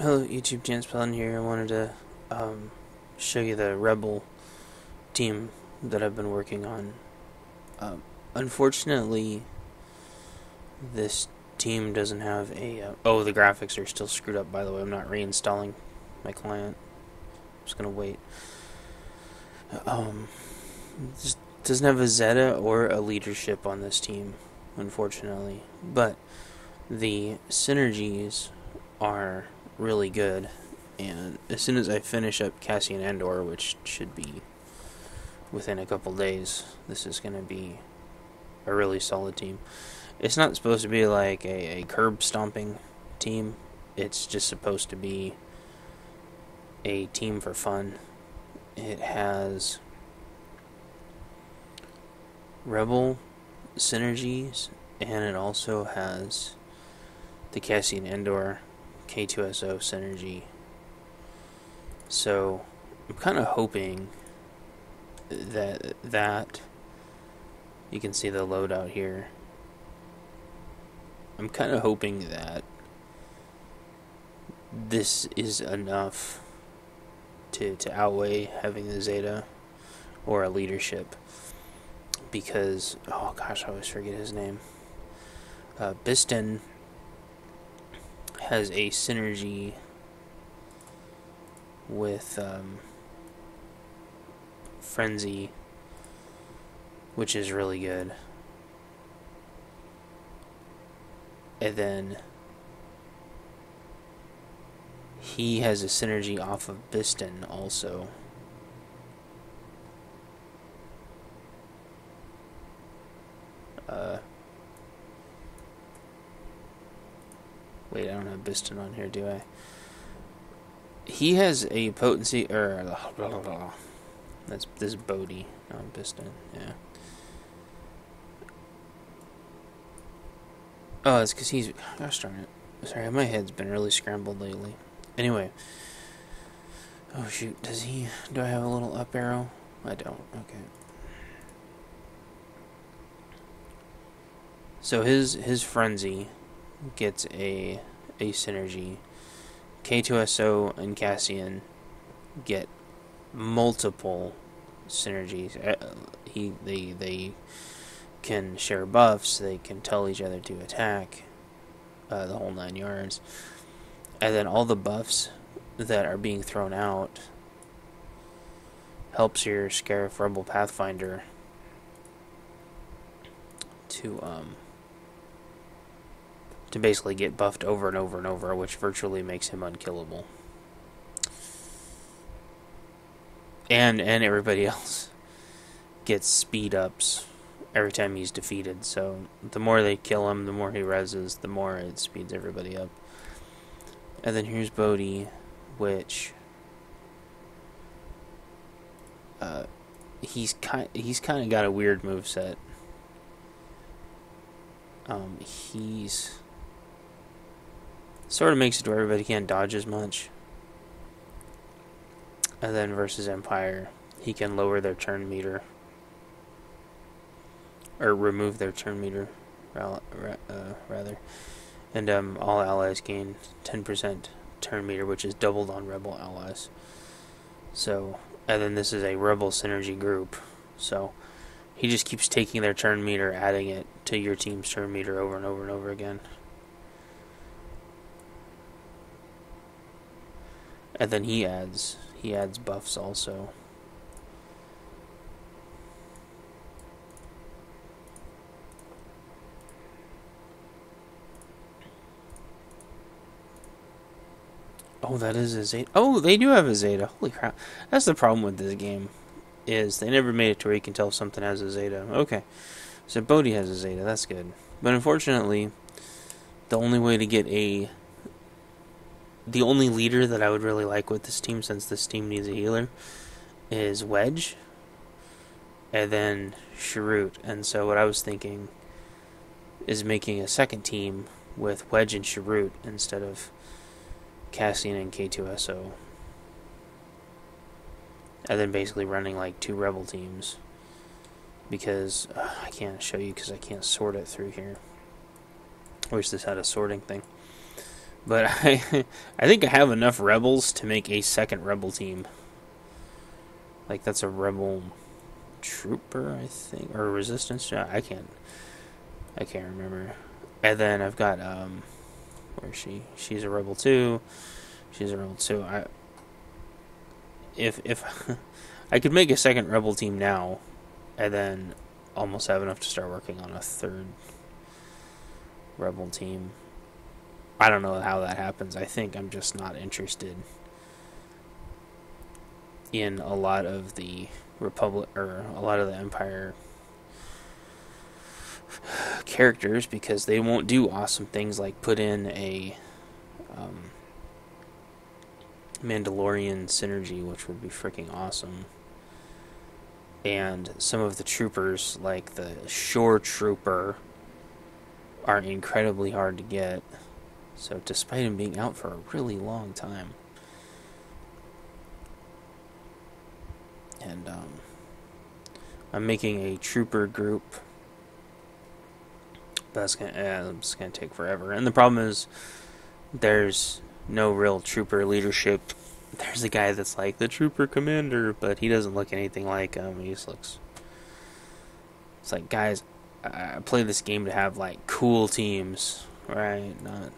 Hello, YouTube, Chance Pelin here. I wanted to show you the Rebel team that I've been working on. Unfortunately, this team doesn't have a... oh, the graphics are still screwed up, by the way. I'm not reinstalling my client. I'm just going to wait. Just doesn't have a Zeta or a leadership on this team, unfortunately. But the synergies are really good, and as soon as I finish up Cassian Andor, which should be within a couple days, this is going to be a really solid team. It's not supposed to be like a curb stomping team. It's just supposed to be a team for fun. It has Rebel synergies, and it also has the Cassian Andor K2SO synergy. So I'm kind of hoping that you can see the loadout here. I'm kind of hoping that this is enough to outweigh having a Zeta or a leadership, because oh gosh, I always forget his name. Biston has a synergy with Frenzy, which is really good. And then he has a synergy off of Biston also. Wait, I don't have Biston on here, do I? He has a potency, or this is Bodhi, not Biston. Yeah. Oh, it's because he's... gosh darn it. Sorry, my head's been really scrambled lately. Anyway. Oh shoot, does he... do I have a little up arrow? I don't. Okay. So his Frenzy gets a synergy. K2SO and Cassian get multiple synergies. They can share buffs. They can tell each other to attack. The whole 9 yards. And then all the buffs that are being thrown out helps your Scarif Rebel Pathfinder to basically get buffed over and over and over, which virtually makes him unkillable. And everybody else gets speed ups every time he's defeated, so the more they kill him, the more he reses, the more it speeds everybody up. And then here's Bodhi, which he's kind of got a weird moveset. He's sort of makes it where everybody can't dodge as much. And then versus Empire, he can lower their turn meter, or remove their turn meter, rather. And all allies gain 10% turn meter, which is doubled on Rebel allies. So, and then this is a Rebel synergy group, so he just keeps taking their turn meter, adding it to your team's turn meter over and over and over again. And then he adds buffs also. Oh, that is a Zeta. Oh, they do have a Zeta. Holy crap. That's the problem with this game, is they never made it to where you can tell if something has a Zeta. Okay. So Bodhi has a Zeta. That's good. But unfortunately, the only way to get the only leader that I would really like with this team, since this team needs a healer, is Wedge. And then Sharut. And so what I was thinking is making a second team with Wedge and Sharut instead of Cassian and K2SO. And then basically running like 2 Rebel teams. Because I can't show you because I can't sort it through here. I wish this had a sorting thing. But I think I have enough rebels to make a second rebel team. Like that's a rebel trooper, I think, or resistance. Yeah, I can't remember. And then I've got where is she? She's a rebel too. She's a rebel too. If I could make a second rebel team now, and then almost have enough to start working on a third rebel team. I don't know how that happens. I think I'm just not interested in a lot of the Republic or a lot of the Empire characters because they won't do awesome things like put in a Mandalorian synergy, which would be freaking awesome. And some of the troopers, like the Shore Trooper, are incredibly hard to get. So, despite him being out for a really long time, and I'm making a trooper group. That's it's gonna take forever. And the problem is, there's no real trooper leadership. There's a guy that's like the trooper commander, but he doesn't look anything like him. He just looks. It's like, guys, I play this game to have like cool teams, right? Not.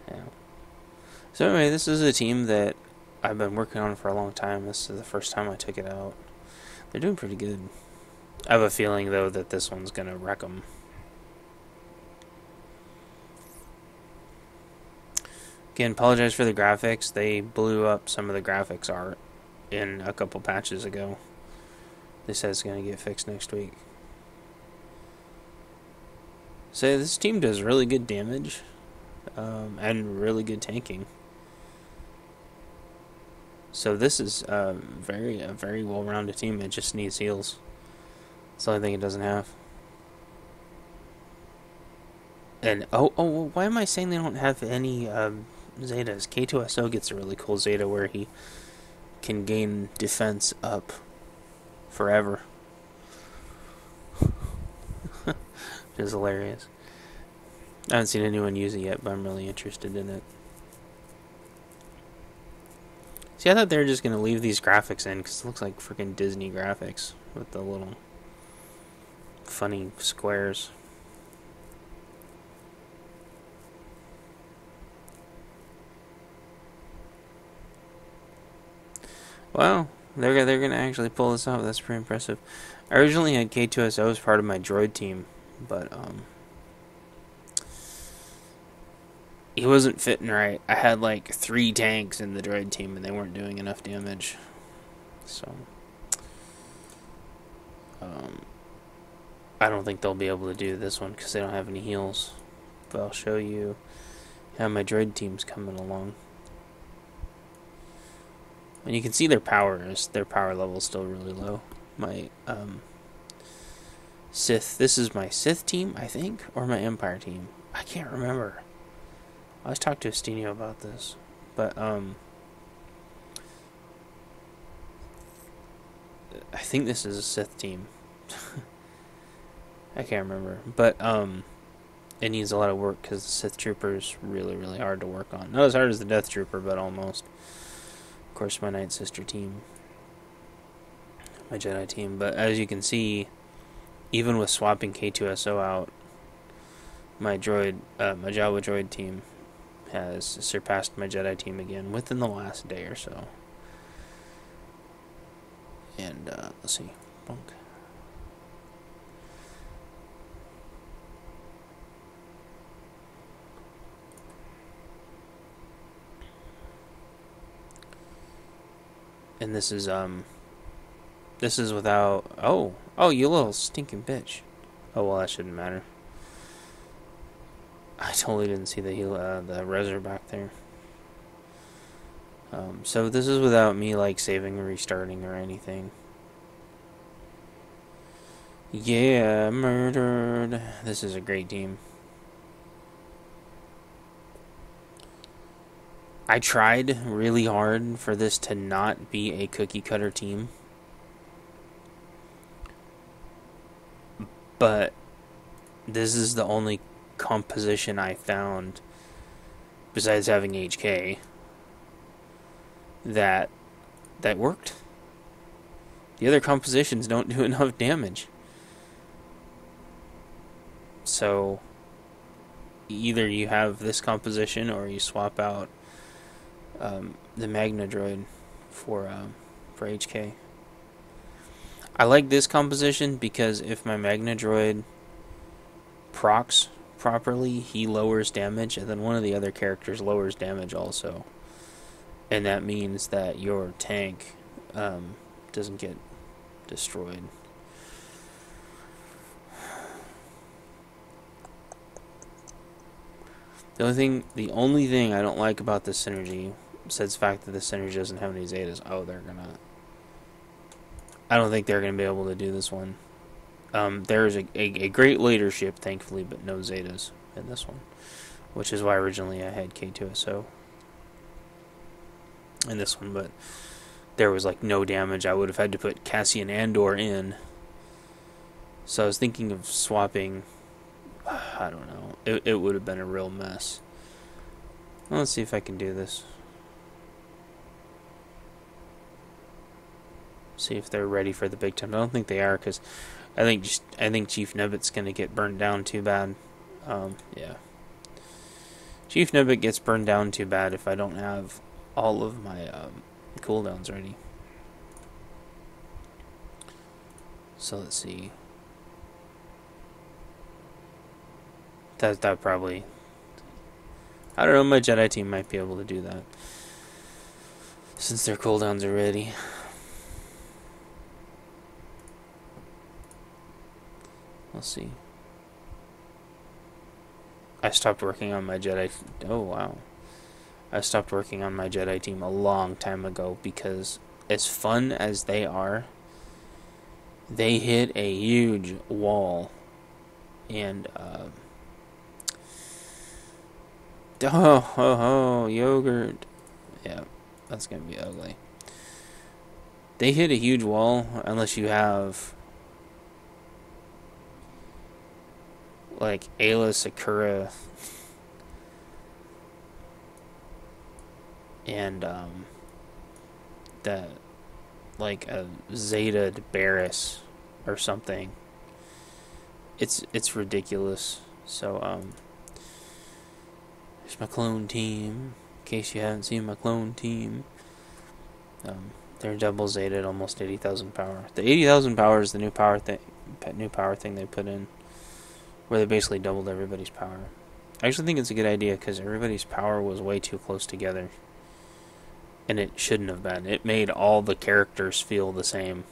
Yeah. So anyway, this is a team that I've been working on for a long time. This is the first time I took it out. They're doing pretty good. I have a feeling, though, that this one's going to wreck them. Again, apologize for the graphics. They blew up some of the graphics art in a couple patches ago. They said it's going to get fixed next week. So this team does really good damage and really good tanking. So this is a very well-rounded team. It just needs heals. That's the only thing it doesn't have. And why am I saying they don't have any Zetas? K2SO gets a really cool Zeta where he can gain defense up forever. Which is hilarious. I haven't seen anyone use it yet, but I'm really interested in it. See, I thought they were just going to leave these graphics in because it looks like freaking Disney graphics with the little funny squares. Wow, they're going to actually pull this off. That's pretty impressive. I originally had K2SO as part of my droid team, but he wasn't fitting right. I had like 3 tanks in the droid team and they weren't doing enough damage. So I don't think they'll be able to do this one because they don't have any heals. But I'll show you how my droid team's coming along. And you can see their power level is still really low. My Sith, this is my Sith team, I think, or my Empire team. I can't remember. I was talking to Estinio about this, but I think this is a Sith team. I can't remember, but it needs a lot of work because the Sith Trooper is really hard to work on. Not as hard as the Death Trooper, but almost. Of course, my Night Sister team, my Jedi team. But as you can see, even with swapping K2SO out, my Jawa droid team has surpassed my Jedi team again within the last day or so. And let's see, bonk. And this is without. Oh, you little stinking bitch. Oh well, that shouldn't matter. I totally didn't see the reser back there. So this is without me like saving or restarting or anything. Yeah, murdered. This is a great team. I tried really hard for this to not be a cookie cutter team. But this is the only composition I found, besides having HK, that worked. The other compositions don't do enough damage. So either you have this composition or you swap out the Magna Droid for HK. I like this composition because if my Magna Droid procs properly, he lowers damage, and then one of the other characters lowers damage also. And that means that your tank doesn't get destroyed. The only thing I don't like about this synergy, besides the fact that this synergy doesn't have any Zetas, I don't think they're gonna be able to do this one. There is a great leadership, thankfully, but no Zetas in this one, which is why originally I had K2SO in this one, but there was like no damage. I would have had to put Cassian Andor in, so I was thinking of swapping. I don't know. It would have been a real mess. Well, let's see if I can do this. See if they're ready for the big time. I don't think they are, because I think Chief Nebbit's gonna get burned down too bad. Yeah. Chief Nebbit gets burned down too bad if I don't have all of my cooldowns ready. So let's see. That probably, I don't know, my Jedi team might be able to do that, since their cooldowns are ready. We'll see. I stopped working on my Jedi. Oh wow. I stopped working on my Jedi team a long time ago because, as fun as they are, they hit a huge wall. And yogurt. Yeah, that's gonna be ugly. They hit a huge wall unless you have like Ayla Sakura and that like a Zeta Barris or something. It's ridiculous. So here's my clone team. In case you haven't seen my clone team, they're double Zeta at almost 80,000 power. The 80,000 power is the new power thing they put in, where they basically doubled everybody's power. I actually think it's a good idea because everybody's power was way too close together, and it shouldn't have been. It made all the characters feel the same.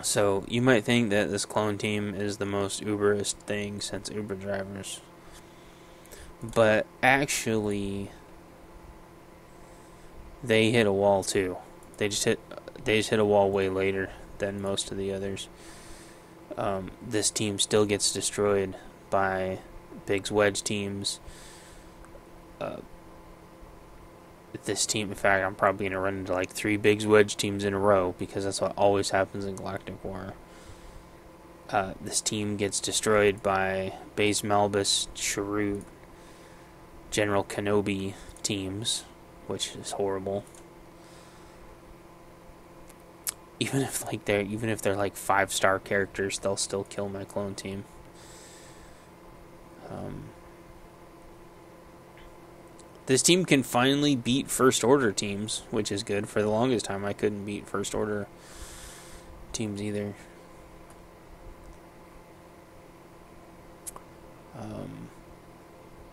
So you might think that this clone team is the most Uberist thing since Uber drivers, but actually they hit a wall too. They just hit a wall way later than most of the others. This team still gets destroyed by Big's Wedge teams. This team, in fact, I'm probably going to run into like 3 Big's Wedge teams in a row because that's what always happens in Galactic War. This team gets destroyed by Baze Malbus, Chirrut, General Kenobi teams, which is horrible. Even if they're like 5-star characters, they'll still kill my clone team. This team can finally beat First Order teams, which is good. For the longest time, I couldn't beat First Order teams either.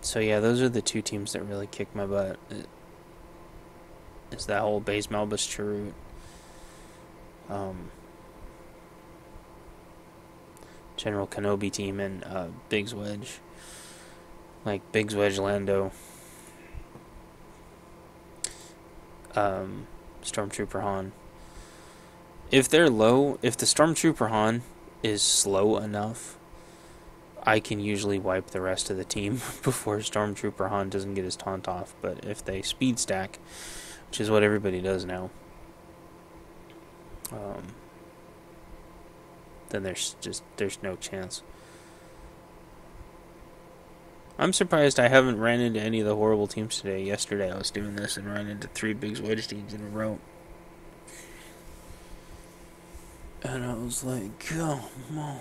So yeah, those are the 2 teams that really kicked my butt. It's that whole Baze Malbus Chirrut. General Kenobi team and Big's Wedge. Like Big's Wedge Lando. Stormtrooper Han. If they're low, if the Stormtrooper Han is slow enough, I can usually wipe the rest of the team before Stormtrooper Han doesn't get his taunt off. But if they speed stack, which is what everybody does now, then there's no chance. I'm surprised I haven't ran into any of the horrible teams today. Yesterday I was doing this and ran into 3 big wedge teams in a row. And I was like, come on.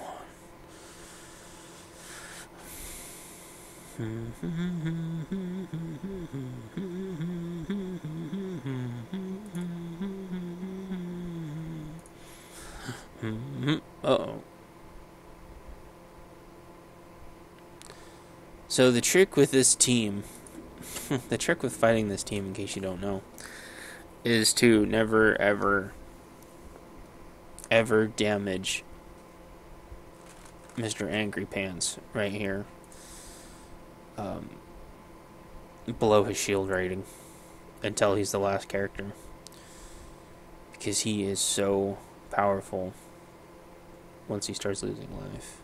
Uh-oh. So the trick with this team, the trick with fighting this team, in case you don't know, is to never, ever damage Mr. Angry Pants right here. Below his shield rating until he's the last character, because he is so powerful once he starts losing life.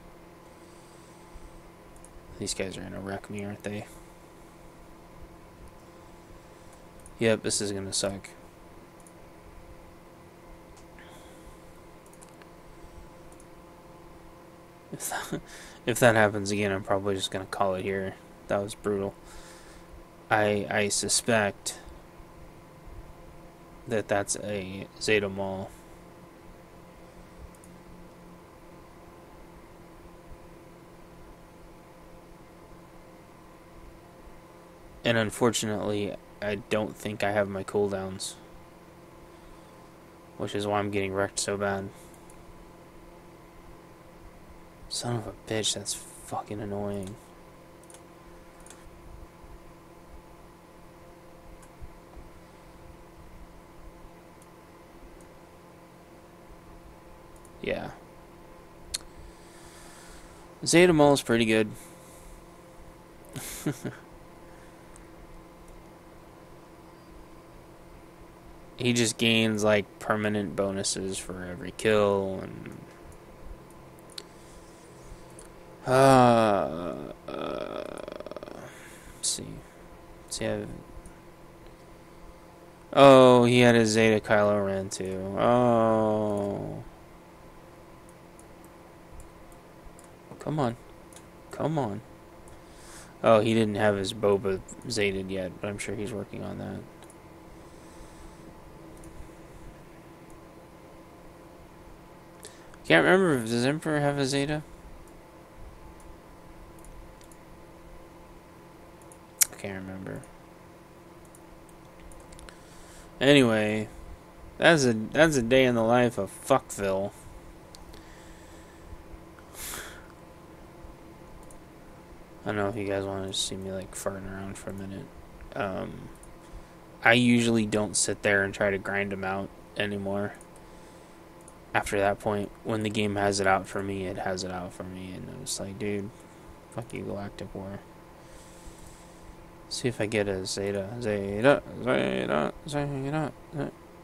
These guys are gonna wreck me, aren't they? Yep, this is gonna suck. If that happens again, I'm probably just gonna call it here. That was brutal. I suspect that that's a Zeta Mall. And unfortunately, I don't think I have my cooldowns, which is why I'm getting wrecked so bad. Son of a bitch, that's fucking annoying. Yeah. Zeta Mall is pretty good. He just gains like permanent bonuses for every kill and let's see. Oh, he had a Zeta Kylo Ren too. Oh. Come on. Come on. Oh, he didn't have his Boba Zeta'd yet, but I'm sure he's working on that. Can't remember, does Emperor have a Zeta? I can't remember. Anyway, that's a day in the life of Fuckville. I don't know if you guys want to see me like farting around for a minute. I usually don't sit there and try to grind them out anymore. After that point, when the game has it out for me, it has it out for me. And I'm just like, dude, fuck you, Galactic War. See if I get a Zeta.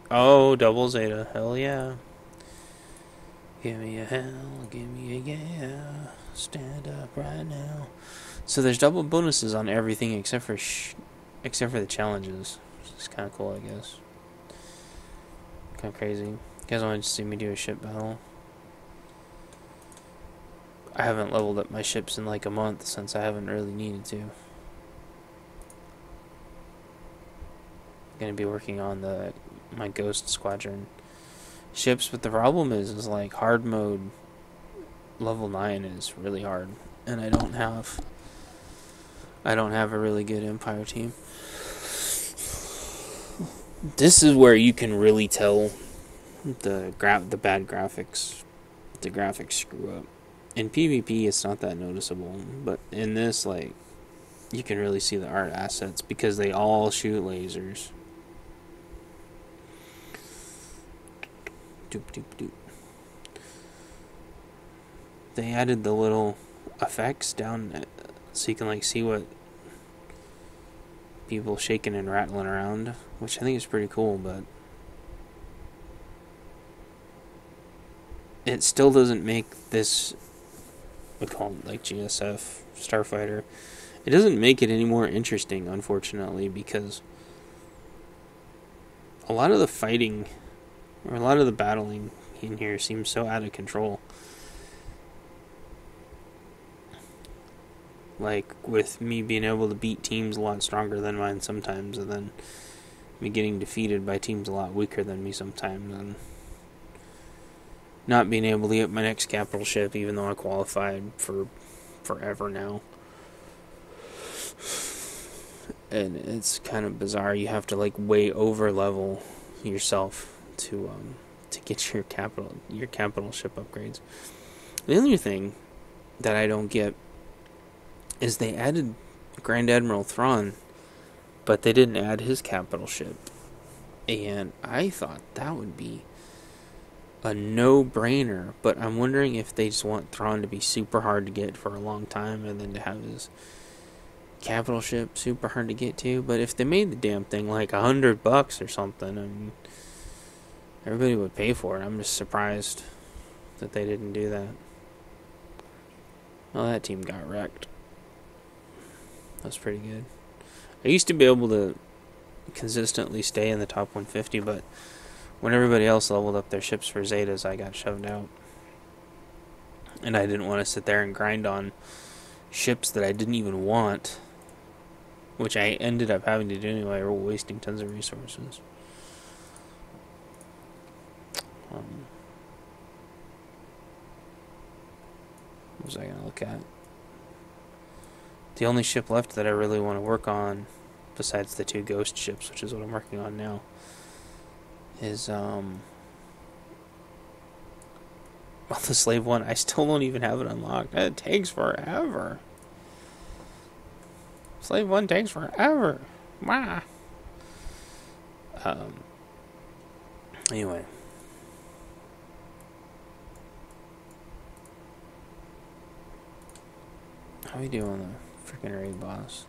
Oh, double Zeta. Hell yeah. Give me a hell, give me a yeah. Stand up right now. So there's double bonuses on everything except for the challenges. Which is kind of cool, I guess. Kind of crazy. You guys want to see me do a ship battle? I haven't leveled up my ships in like a month since I haven't really needed to. Gonna be working on my Ghost Squadron ships, but the problem is like hard mode level 9 is really hard, and I don't have a really good Empire team. This is where you can really tell the bad graphics. The graphics screw up. In PvP, it's not that noticeable, but in this, like, you can really see the art assets because they all shoot lasers. Doop doop doop. They added the little effects down so you can like see what people shaking and rattling around, which I think is pretty cool, but it still doesn't make this, we call it like GSF Starfighter, it doesn't make it any more interesting, unfortunately, because a lot of the fighting or a lot of the battling in here seems so out of control. Like, with me being able to beat teams a lot stronger than mine sometimes, and then me getting defeated by teams a lot weaker than me sometimes, and not being able to get my next capital ship even though I qualified for forever now. And it's kind of bizarre. You have to like way over level yourself to get your capital ship upgrades. The other thing that I don't get is they added Grand Admiral Thrawn, but they didn't add his capital ship. And I thought that would be a no-brainer, but I'm wondering if they just want Thrawn to be super hard to get for a long time and then to have his capital ship super hard to get to. But if they made the damn thing like $100 or something, I mean, everybody would pay for it. I'm just surprised that they didn't do that. Well, that team got wrecked. That's pretty good. I used to be able to consistently stay in the top 150, but when everybody else leveled up their ships for Zetas, I got shoved out. And I didn't want to sit there and grind on ships that I didn't even want, which I ended up having to do anyway, or wasting tons of resources. What was I going to look at? The only ship left that I really want to work on, besides the 2 ghost ships, which is what I'm working on now, is well, the slave one. I still don't even have it unlocked. It takes forever. Slave one takes forever. Wow. Anyway. How we doing on the freaking raid boss?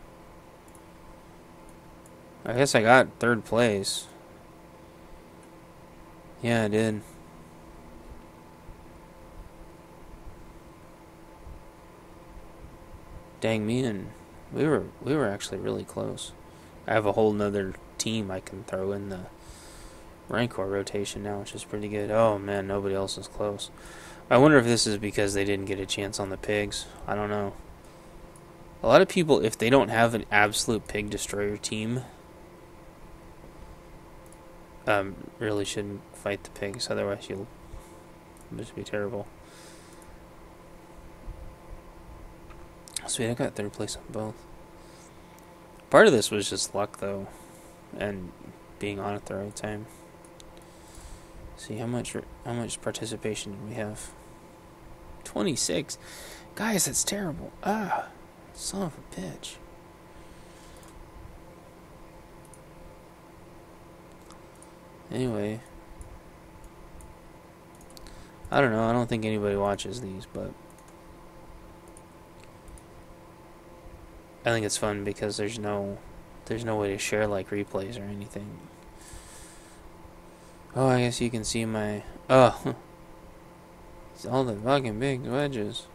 I guess I got 3rd place. Yeah, I did. Dang, me and we were actually really close. I have a whole nother team I can throw in the Rancor rotation now, which is pretty good. Oh man, nobody else is close. I wonder if this is because they didn't get a chance on the pigs. I don't know. A lot of people, if they don't have an absolute pig destroyer team, really shouldn't fight the pigs, otherwise you'll just be terrible. Sweet, I got 3rd place on both. Part of this was just luck, though, and being on at the right time. See, how much participation did we have? 26. Guys, that's terrible. Ah, son of a bitch. Anyway, I don't know. I don't think anybody watches these, but I think it's fun because there's no way to share like replays or anything. Oh, I guess you can see my it's all the fucking big wedges.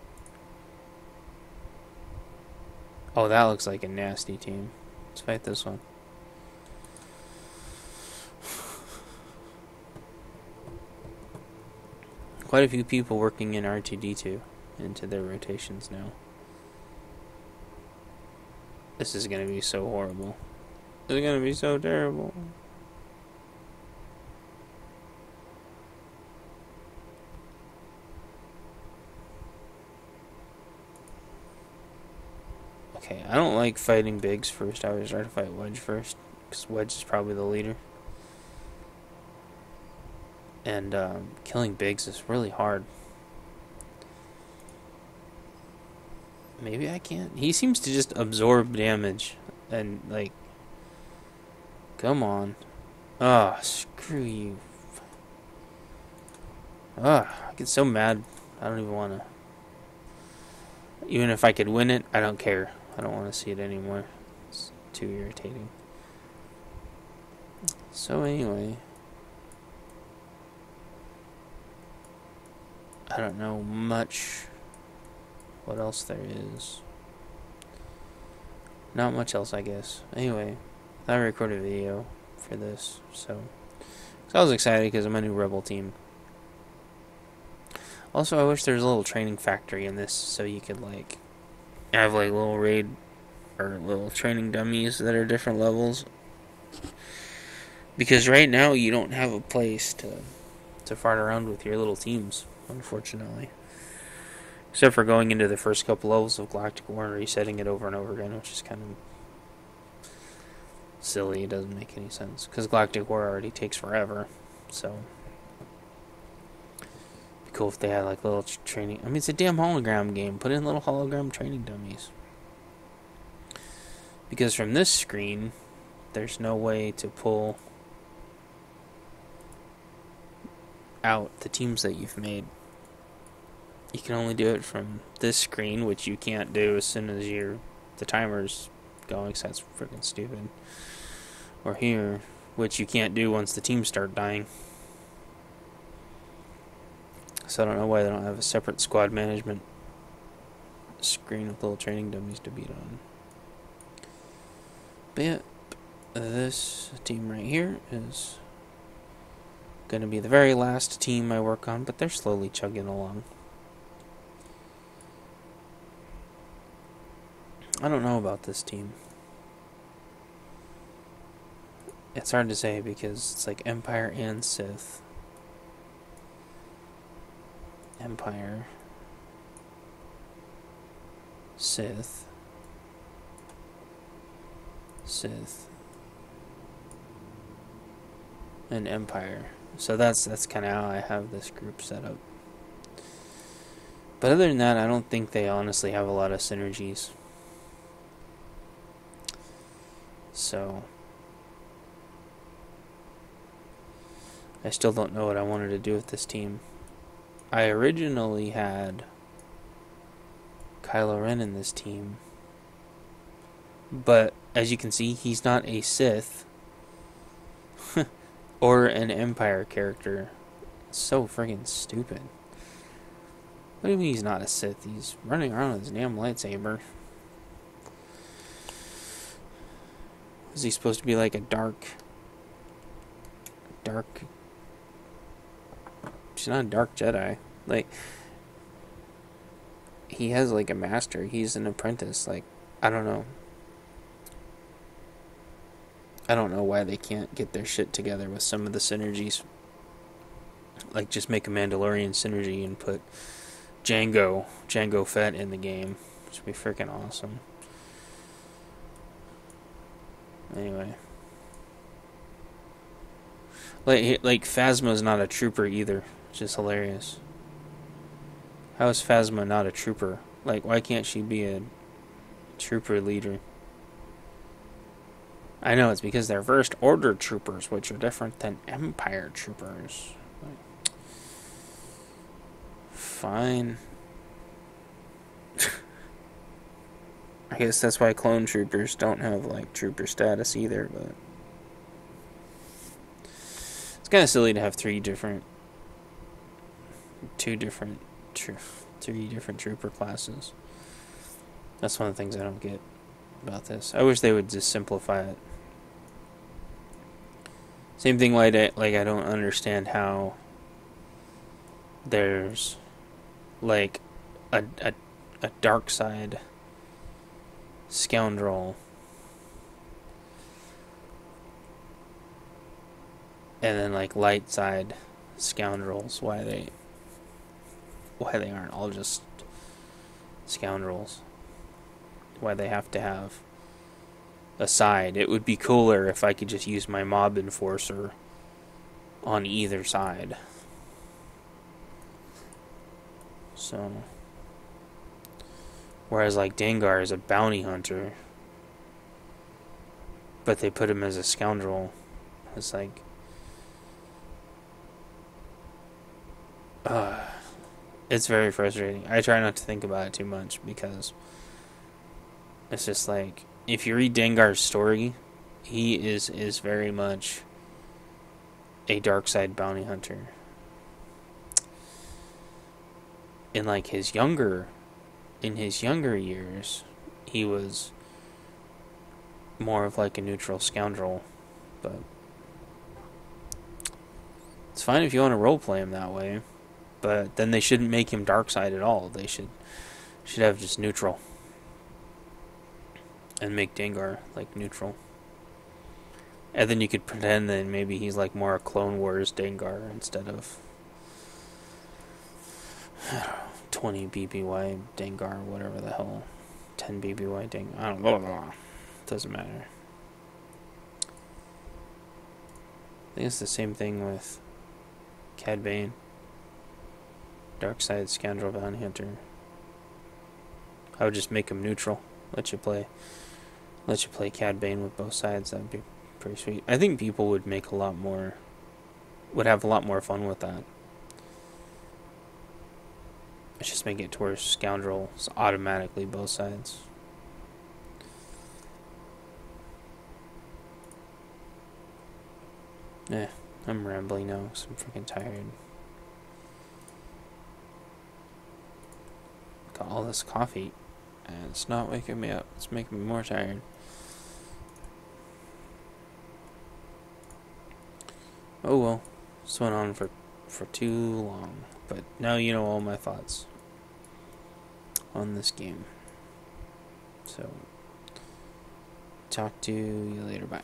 Oh, that looks like a nasty team. Let's fight this one. Quite a few people working in R2D2 into their rotations now. This is going to be so horrible. This is going to be so terrible. Okay, I don't like fighting Biggs first. I always try to fight Wedge first, because Wedge is probably the leader. And killing Biggs is really hard. Maybe I can't. He seems to just absorb damage. And, like... Come on. Ah, screw you. Ah, I get so mad. I don't even want to... Even if I could win it, I don't care. I don't want to see it anymore. It's too irritating. So anyway... I don't know much what else there is. Not much else, I guess. Anyway, I recorded a video for this, so I was excited because I'm a new Rebel team. Also, I wish there was a little training factory in this so you could, like, I have like little raid or little training dummies that are different levels. Because right now you don't have a place to fart around with your little teams, unfortunately. Except for going into the first couple levels of Galactic War and resetting it over and over again, which is kind of silly. It doesn't make any sense. Because Galactic War already takes forever. So, it'd be cool if they had like little training. I mean, it's a damn hologram game. Put in little hologram training dummies. Because from this screen, there's no way to pull out the teams that you've made. You can only do it from this screen, which you can't do as soon as the timer's going, so that's freaking stupid. Or here, which you can't do once the teams start dying. So I don't know why they don't have a separate squad management screen with little training dummies to beat on. But yeah, this team right here is going to be the very last team I work on, but they're slowly chugging along. I don't know about this team. It's hard to say because it's like Empire and Sith. Empire, Sith, and Empire. So that's kind of how I have this group set up. But other than that, I don't think they honestly have a lot of synergies. So I still don't know what I wanted to do with this team. I originally had Kylo Ren in this team, but as you can see, he's not a Sith or an Empire character. It's so friggin' stupid. What do you mean he's not a Sith? He's running around with his damn lightsaber. Is he supposed to be like a dark? He's not a dark Jedi. Like, he has like a master. He's an apprentice. Like, I don't know. I don't know why they can't get their shit together with some of the synergies. Like, just make a Mandalorian synergy and put Jango Fett in the game. Which would be freaking awesome. Anyway. Like Phasma's not a trooper either. Which is hilarious. How is Phasma not a trooper? Like, why can't she be a trooper leader? I know, it's because they're First Order troopers, which are different than Empire troopers. Fine. I guess that's why clone troopers don't have, like, trooper status either, but it's kind of silly to have three different trooper classes. That's one of the things I don't get about this. I wish they would just simplify it. Same thing like I don't understand how there's like a dark side scoundrel and then like light side scoundrels. Why they aren't all just scoundrels? Why they have to have a side? It would be cooler if I could just use my mob enforcer on either side. So, whereas like Dengar is a bounty hunter, but they put him as a scoundrel. It's like, it's very frustrating. I try not to think about it too much because it's just like, if you read Dengar's story, he is very much a dark side bounty hunter. In like his younger years, he was more of like a neutral scoundrel, but it's fine if you want to roleplay him that way. But then they shouldn't make him dark side at all. They should have just neutral. and make Dengar like neutral. And then you could pretend that maybe he's like more a Clone Wars Dengar instead of 20 BBY Dengar, whatever the hell. 10 BBY Dengar. I don't know. Doesn't matter. I think it's the same thing with Cad Bane. Dark Side Scoundrel Bounty Hunter. I would just make him neutral. Let you play Cad Bane with both sides. That'd be pretty sweet. I think people would have a lot more fun with that. Let's just make it to where Scoundrel's automatically both sides. I'm rambling now because I'm freaking tired. Got all this coffee and it's not waking me up. It's making me more tired. Oh well, this went on for too long. But now you know all my thoughts on this game. So, talk to you later. Bye.